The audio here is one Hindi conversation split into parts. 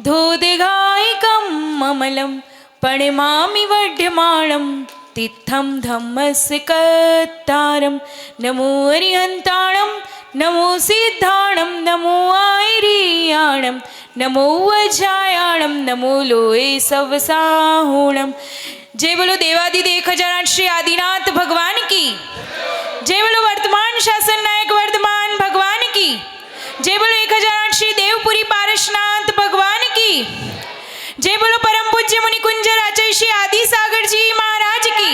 धोदिघायिकम् अमलं प्रणमामि वड्यमानं तीर्थं धम्मस्य कर्तारं नमो अरिहन्ताणं नमो सिद्धाणं नमो आयर्याणं नमो वज्रायाणं नमो लोये सवसाहुणं। जय बोलो देवादिदेव खजानत श्री आदिनाथ भगवान की। जय बोलो वर्तमान शासन नायक वर्धमान भगवान की। जय बोलो 1008 श्री देवपुरी पारसनाथ भगवान की। जय बोलो परम पूज्य मुनि कुंजर आचार्य श्री आदि सागर जी महाराज की।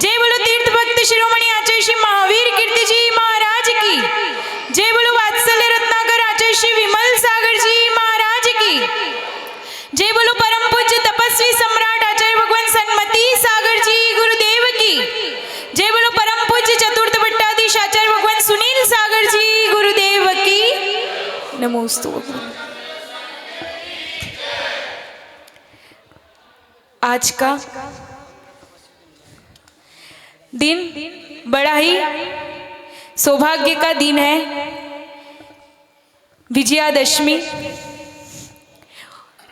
जय बोलो तीर्थ भक्त शिरोमणि आचार्य श्री महावीर कीर्ति जी महाराज की। जय बोलो वात्सल्य रत्नाकर आचार्य श्री विमल सागर जी महाराज की। जय बोलो परम पूज्य तपस्वी सम्राट आचार्य भगवान सन्मति सागर जी गुरुदेव की। जय बोलो परम पूज्य चतुर्थ भट्टाधीश आचार्य भगवान सुनील सागर जी गुरुदेव की। नमोस्तु। आज का दिन बड़ा ही सौभाग्य का दिन है, विजयादशमी।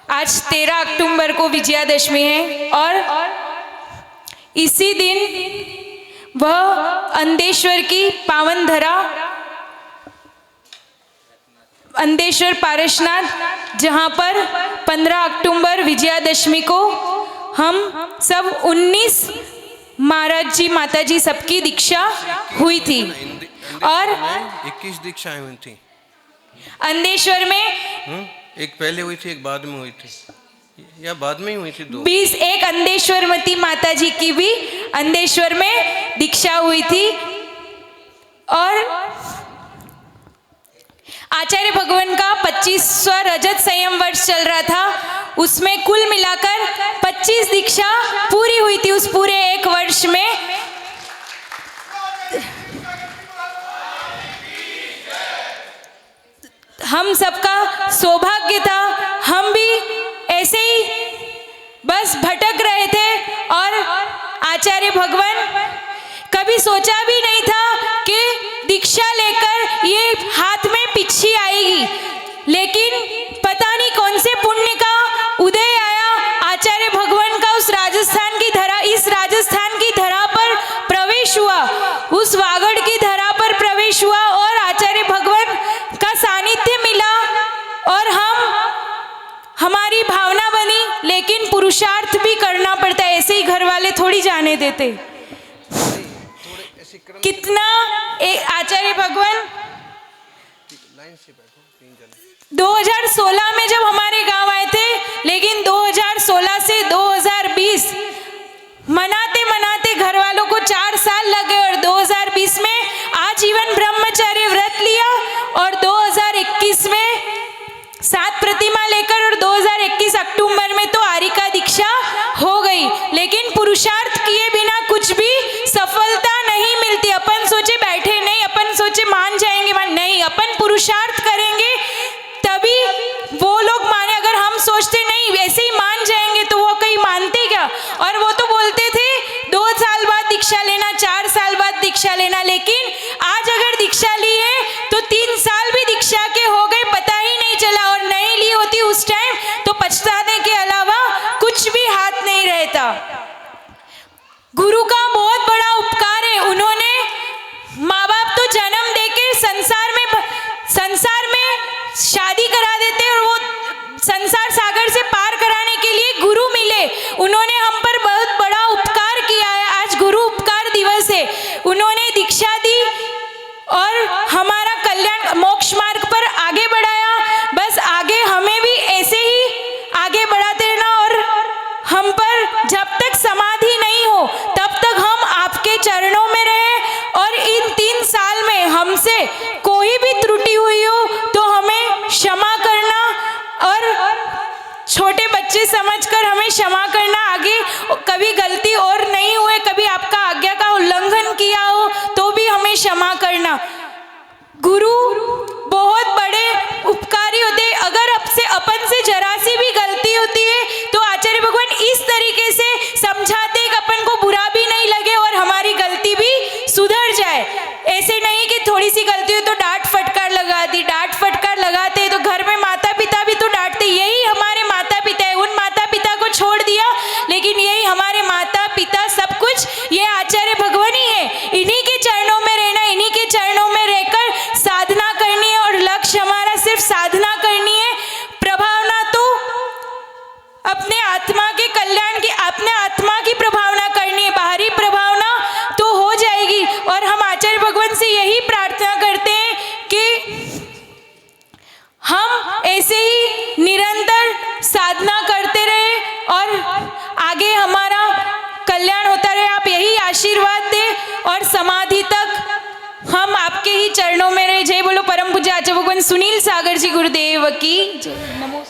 आज 13 अक्टूबर को विजयादशमी है और इसी दिन वह अंदेश्वर की पावन धरा अंदेश्वर पारसनाथ, जहाँ पर 15 अक्टूबर विजयादशमी को हम सब 19 महाराज जी माता जी सबकी दीक्षा हुई थी और 21 दीक्षाएं हुई थी अंदेश्वर में। एक पहले हुई थी, एक बाद में हुई थी, या बाद में ही हुई थी 2। 20 एक अंदेश्वरमती माता जी की भी अंदेश्वर में दीक्षा हुई थी और आचार्य भगवान का 25वां रजत संयम वर्ष चल रहा था, उसमें कुल मिलाकर 25 दीक्षा पूरी हुई थी उस पूरे एक वर्ष में। हम सबका सौभाग्य था, हम भी ऐसे ही बस भटक रहे थे और आचार्य भगवान कभी सोचा भी नहीं था कि दीक्षा लेकर ये हाथ में पिच्छी आएगी, लेकिन पता नहीं कौन से पुण्य का उदय आया, आचार्य भगवान का उस राजस्थान की धरा, इस राजस्थान की धरा पर प्रवेश हुआ, उस वागड़ की धरा पर प्रवेश हुआ और आचार्य भगवान का सानिध्य मिला और हमारी भावना बनी। लेकिन पुरुषार्थ भी करना पड़ता है, ऐसे ही घर वाले थोड़ी जाने देते। कितना आचार्य भगवान 2016 में जब हमारे गांव आए थे, लेकिन 2016 से 2020 मनाते मनाते घर वालों को 4 साल लगे और 2020 में आजीवन ब्रह्मचर्य व्रत लिया और 2021 में 7 प्रतिमा लेकर और 2021 अक्टूबर में तो आरिका दीक्षा हो गई। लेकिन पुरुषार्थ किए बिना कुछ भी सफलता नहीं मिलती। अपन सोचे बैठे नहीं, अपन सोचे मान जाएंगे, नहीं, अपन पुरुषार्थ करेंगे तभी वो लोग माने। अगर हम सोचते नहीं वैसे ही मान जाएंगे तो वो कहीं मानते क्या। और वो तो बोलते थे 2 साल बाद दीक्षा लेना, 4 साल बाद दीक्षा लेना, लेकिन आज अगर दीक्षा ली है तो 3 साल भी दीक्षा के हो गए, पता ही नहीं चला। और नहीं ली होती उस टाइम तो पछताने के अलावा कुछ भी हाथ नहीं रहता। गुरु का बहुत बड़ा उपकार है, उन्होंने माँ बाप तो जन्म देके संसार में शादी करा देते और वो संसार सागर से पार कराने के लिए गुरु मिले। उन्होंने हम पर बहुत बड़ा उपकार किया है। आज गुरु उपकार दिवस है, उन्होंने दीक्षा दी और हमारा कल्याण मोक्ष मार्ग पर आगे बढ़ाया। बस आगे हमें भी ऐसे ही आगे बढ़ाते रहना और हम पर जब तक समाधि नहीं हो तब तक हम आपके चरणों में रहे। और इन 3 साल में हमसे कोई भी त्रुटि हुई हो तो हमें क्षमा करना और छोटे बच्चे समझकर हमें क्षमा करना। आगे कभी गलती और नहीं हुए, कभी आपका आज्ञा का उल्लंघन किया हो तो भी हमें क्षमा करना। गुरु बहुत बड़े उपकारी होते हैं। अगर अपन से जरा सी भी गलती होती है तो आचार्य भगवान इस तरीके से समझाते कि अपन को बुरा भी नहीं लगे और हमारी गलती भी सुधर जाए। ऐसे नहीं कि थोड़ी सी गलती हो तो डांट फटकार लगा दी। डांट फटकार लगाते तो घर में माता पिता भी तो डांटते, यही हमारे साधना करते रहे और आगे हमारा कल्याण होता रहे। आप यही आशीर्वाद दे और समाधि तक हम आपके ही चरणों में रहे। जय बोलो परम पूज्य आचार्य भगवान सुनील सागर जी गुरुदेव की जय। नमो।